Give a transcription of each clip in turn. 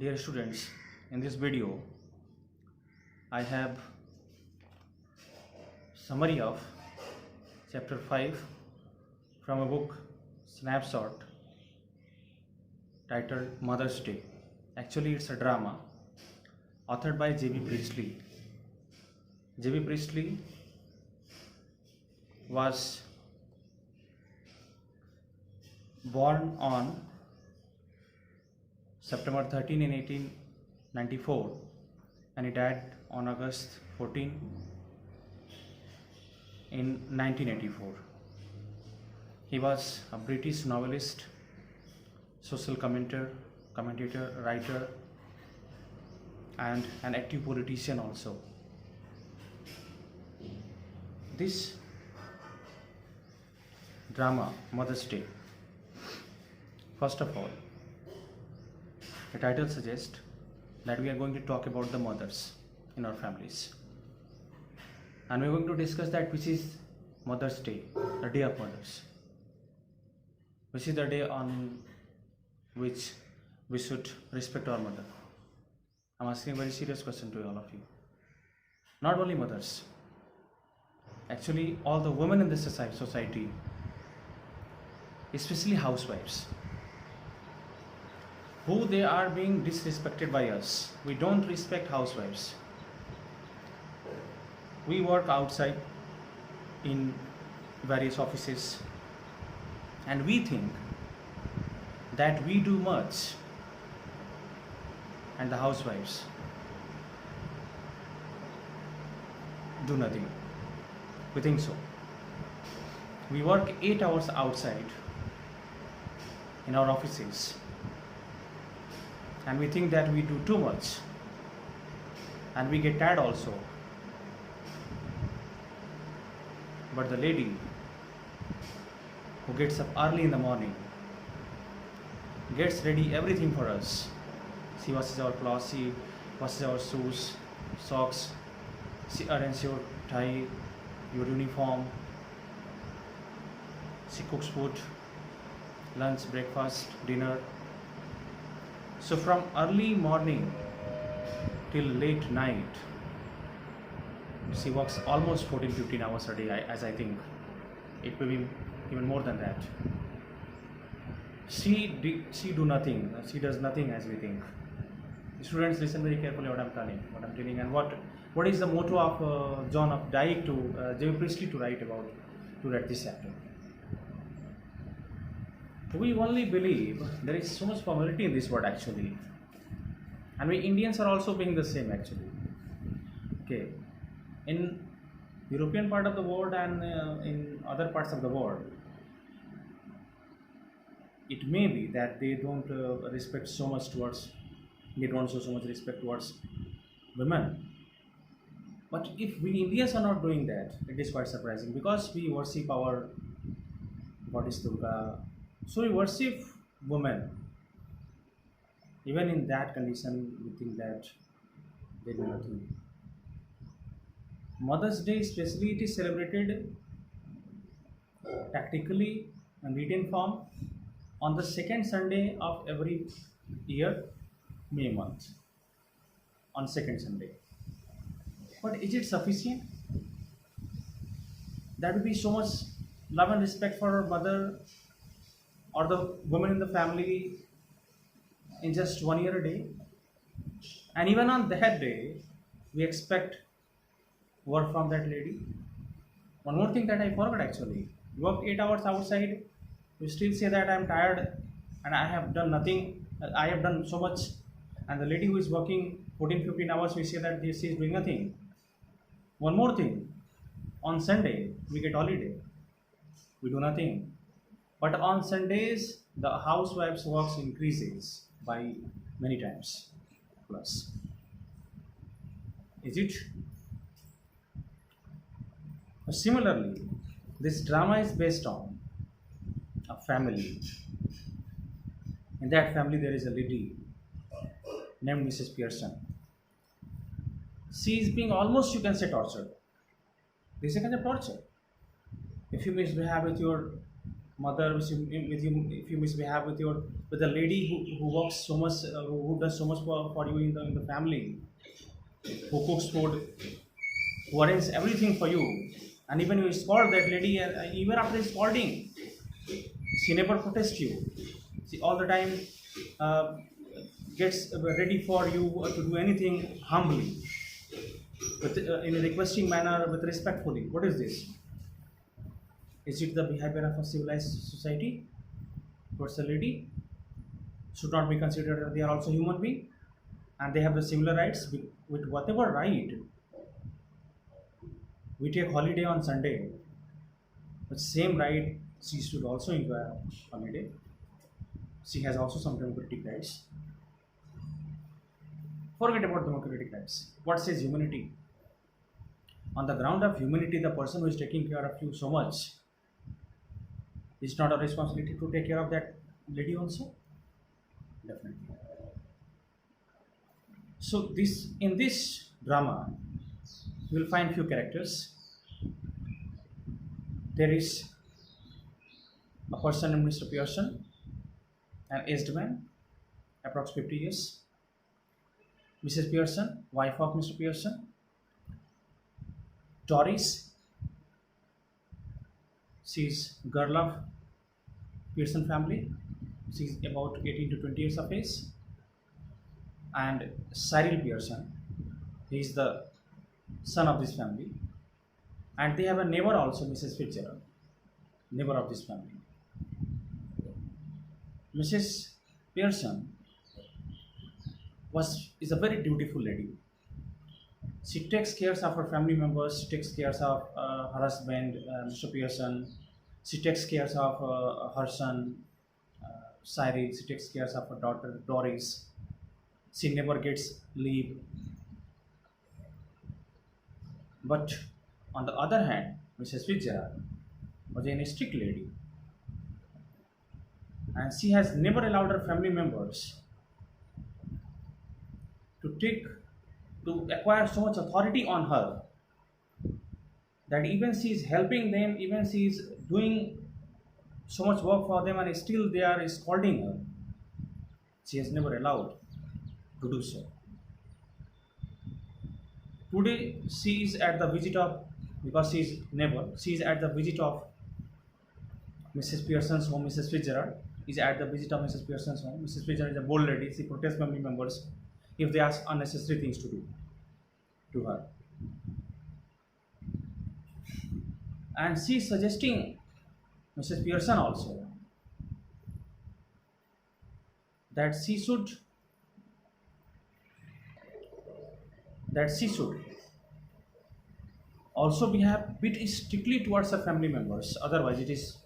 Dear students, in this video I have summary of chapter 5 from a book Snapshot titled Mother's Day. Actually it's a drama authored by J.B. Priestley. J.B. Priestley was born on September 13 in 1894 and he died on August 14 in 1984. He was a British novelist, social commentator, writer and an active politician also. This drama, Mother's Day, first of all, the title suggests that we are going to talk about the mothers in our families. And we are going to discuss that which is Mother's Day, the Day of Mothers. Which is the day on which we should respect our mother. I am asking a very serious question to all of you. Not only mothers, actually all the women in this society, especially housewives, who they are being disrespected by us. We don't respect housewives. We work outside in various offices and we think that we do much and the housewives do nothing. We think so. We work 8 hours outside in our offices and we think that we do too much and we get tired also. But the lady who gets up early in the morning, gets ready everything for us. She washes our clothes, she washes our shoes, socks, she arranges your tie, your uniform, she cooks food, lunch, breakfast, dinner. So from early morning till late night, she works almost 14-15 hours a day, as I think. It may be even more than that. She do nothing. She does nothing as we think. Students, listen very carefully what I'm telling, and what is the motto of John of Dyke to J.B. Priestley to write this chapter. We only believe there is so much formality in this word actually, and we Indians are also being the same actually. Okay, in European part of the world and in other parts of the world, it may be that they don't respect so much towards, they don't show so much respect towards women. But if we Indians are not doing that, it is quite surprising because we worship our goddess Durga. So we worship women. Even in that condition, we think that they do nothing. Mother's Day especially, it is celebrated practically in written form on the second Sunday of every year, May month, on second Sunday. But is it sufficient? That would be so much love and respect for our mother or the women in the family in just 1 year a day? And even on that day, we expect work from that lady. One more thing that I forgot actually. You work 8 hours outside, you still say that I am tired and I have done nothing, I have done so much. And the lady who is working 14-15 hours, we say that she is doing nothing. One more thing, on Sunday, we get holiday. We do nothing. But on Sundays, the housewives' work increases by many times plus. Is it? Similarly, this drama is based on a family. In that family, there is a lady named Mrs. Pearson. She is being almost, you can say, tortured. This is a kind of torture. If you misbehave with your mother which with you, if you misbehave with the lady who works so much, who does so much for you in the family, who cooks food, who arranges everything for you, and even you scold that lady, even after scolding, she never protests you. She all the time uh, gets ready for you to do anything humbly, with, in a requesting manner, with respectfully. What is this? Is it the behavior of a civilized society towards a lady? Should not be considered that they are also human being and they have the similar rights with whatever right. We take holiday on Sunday, but same right she should also enjoy a holiday. She has also some democratic rights. Forget about democratic rights. What says humanity? On the ground of humanity, the person who is taking care of you so much, is not a responsibility to take care of that lady also? Definitely. So this in this drama, you will find few characters. There is a person named Mr. Pearson, an aged man, approx 50 years. Mrs. Pearson, wife of Mr. Pearson. Doris, she's girl of Pearson family. She's about 18 to 20 years of age. And Cyril Pearson, he is the son of this family. And they have a neighbor also, Mrs. Fitzgerald, neighbor of this family. Mrs. Pearson is a very dutiful lady. She takes care of her family members. She takes care of her husband, Mr. Pearson. She takes care of her son, Cyril. She takes care of her daughter, Doris. She never gets leave. But on the other hand, Mrs. Fitzgerald was a strict lady, and she has never allowed her family members to take to acquire so much authority on her that even she is helping them, even she is doing so much work for them, and still they are scolding her. She has never allowed to do so. Today she is at the visit of, because she is neighbor, she is at the visit of Mrs. Pearson's home. Mrs. Fitzgerald is at the visit of Mrs. Pearson's home. Mrs. Fitzgerald is a bold lady. She protects family members if they ask unnecessary things to do to her. And she is suggesting Mrs. Pearson also that she should also behave bit strictly towards her family members. Otherwise,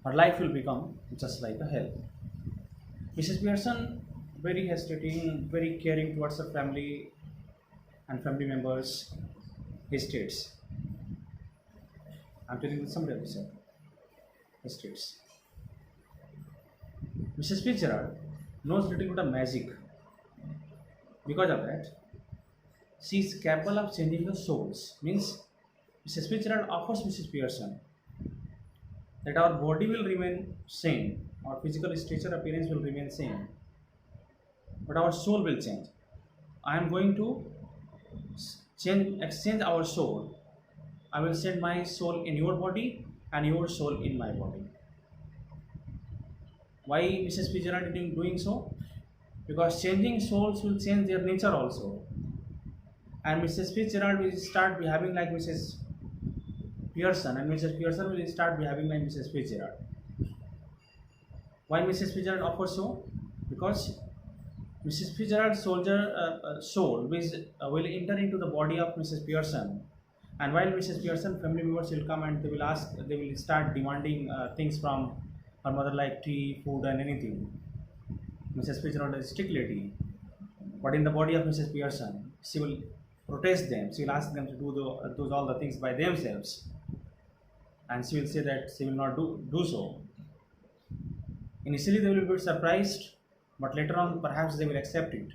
her life will become just like a hell. Mrs. Pearson, very hesitating, very caring towards her family and family members, states. I'm telling you somebody else, states. Mrs. Fitzgerald knows little bit of magic. Because of that, she is capable of changing the souls. Means Mrs. Fitzgerald offers Mrs. Pearson that our body will remain same, our physical stature appearance will remain same, but our soul will change. I am going to exchange our soul. I will send my soul in your body and your soul in my body. Why Mrs. Fitzgerald is doing so? Because changing souls will change their nature also. And Mrs. Fitzgerald will start behaving like Mrs. Pearson, and Mrs. Pearson will start behaving like Mrs. Fitzgerald. Why Mrs. Fitzgerald offers so? Because Mrs. Fitzgerald's soul will enter into the body of Mrs. Pearson, and while Mrs. Pearson family members will come and they will start demanding things from her mother like tea, food, and anything. Mrs. Fitzgerald is a strict lady, but in the body of Mrs. Pearson, she will protest them. She will ask them to do all the things by themselves, and she will say that she will not do so. Initially, they will be surprised, but later on, perhaps they will accept it.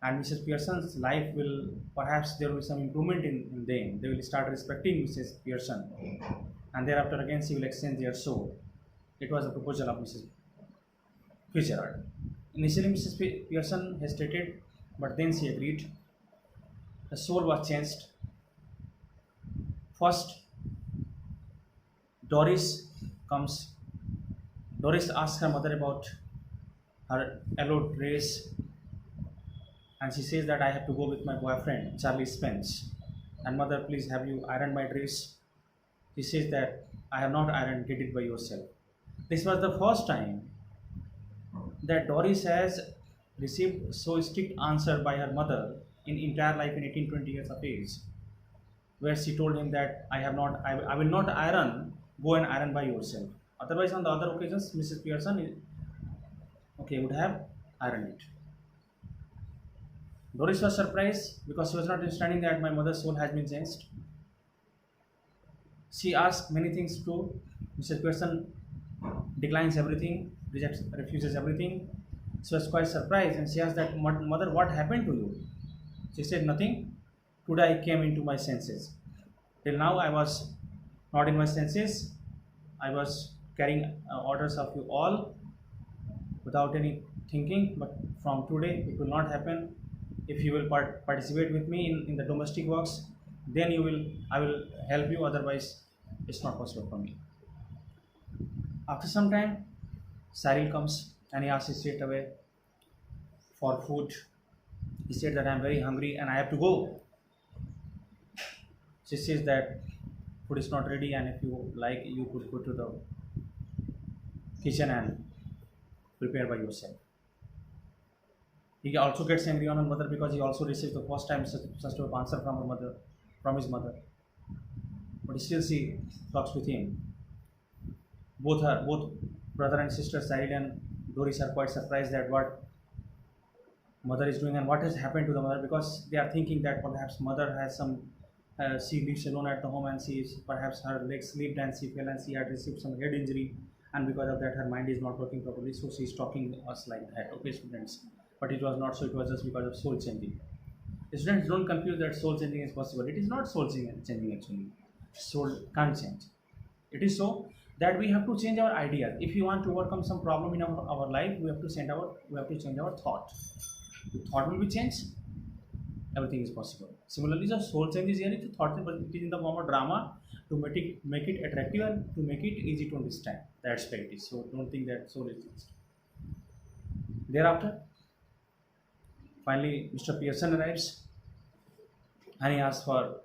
And Mrs. Pearson's life will, perhaps there will be some improvement in them. They will start respecting Mrs. Pearson, and thereafter again she will exchange their soul. It was a proposal of Mrs. Fitzgerald. Initially, Mrs. Pearson hesitated, but then she agreed. The soul was changed. First, Doris comes. Doris asks her mother about her yellow dress, and she says that I have to go with my boyfriend, Charlie Spence. And mother, please have you ironed my dress? She says that I have not ironed, get it by yourself. This was the first time that Doris has received so strict answer by her mother in entire life in 18-20 years of age, where she told him that I will not iron, go and iron by yourself. Otherwise, on the other occasions, Mrs. Pearson would have ironed it. Doris was surprised because she was not understanding that my mother's soul has been changed. She asked many things too. Mrs. Pearson declines everything, refuses everything. She was quite surprised and she asked that, mother, what happened to you? She said, nothing. Today I came into my senses. Till now I was not in my senses. I was carrying orders of you all without any thinking, but from today it will not happen. If you will participate with me in the domestic works, then I will help you, otherwise it's not possible for me. After some time, Cyril comes and he asks straight away for food. He said that I am very hungry and I have to go. She says that food is not ready, and if you like, you could go to the kitchen and prepare by yourself. He also gets angry on her mother because he also received the first time such an answer from his mother. But still she talks with him. Both brother and sister Cyril and Doris are quite surprised at what mother is doing and what has happened to the mother, because they are thinking that perhaps mother has she lives alone at the home and perhaps her legs slipped and she fell and she had received some head injury, and because of that her mind is not working properly, so she is talking us like that. Okay, students, but it was not so. It was just because of soul changing. Students, don't confuse that soul changing is possible. It is not soul changing actually. Soul can't change. It is so that we have to change our ideas. If you want to overcome some problem in our life, we have to change our thought. The thought will be changed, everything is possible. Similarly, the soul change is here to thought, but it is in the form of drama to make it attractive and to make it easy to understand. That's why it is. So don't think that soul is changed. Thereafter, finally, Mr. Pearson arrives and he asks for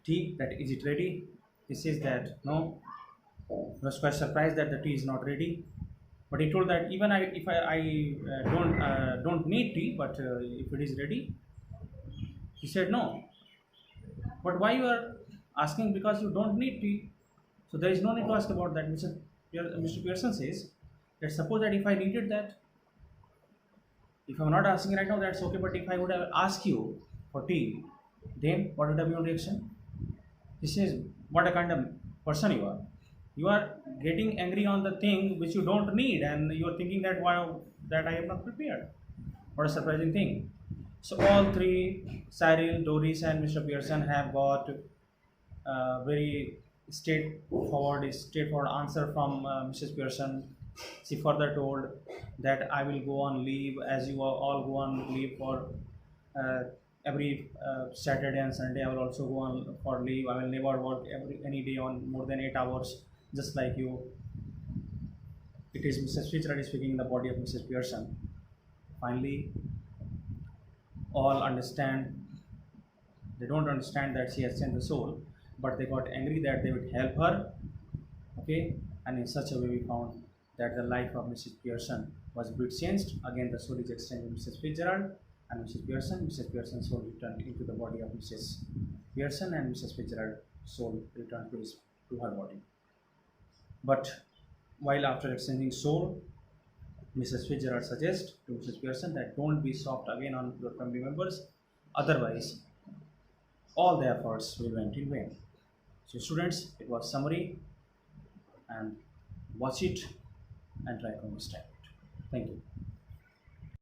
tea. That is it ready? He says that no. He was quite surprised that the tea is not ready. But he told that even if I don't need tea, but if it is ready, he said no. But why you are asking? Because you don't need tea, so there is no need to ask about that. Mr. Pearson says that suppose that if I needed that, if I am not asking right now, that's okay. But if I would have asked you for tea, then what would have been your reaction? He says, what a kind of person you are. You are getting angry on the thing which you don't need, and you are thinking that that I am not prepared. What a surprising thing. So all three, Cyril, Doris and Mr. Pearson, have got very straightforward answer from Mrs. Pearson. She further told that I will go on leave as you all go on leave for every Saturday and Sunday. I will also go on for leave. I will never work any day on more than 8 hours, just like you. It is Mrs. Fitzgerald speaking in the body of Mrs. Pearson. Finally, all understand. They don't understand that she has changed the soul, but they got angry that they would help her. Okay, and in such a way we found that the life of Mrs. Pearson was a bit changed. Again, the soul is exchanged with Mrs. Fitzgerald and Mrs. Pearson. Mrs. Pearson's soul returned into the body of Mrs. Pearson, and Mrs. Fitzgerald's soul returned to her body. But while after exchanging soul, Mrs. Fitzgerald suggests to Mrs. Pearson that don't be soft again on your family members, otherwise all the efforts will went in vain. So students, it was summary, and watch it and try to understand it. Thank you.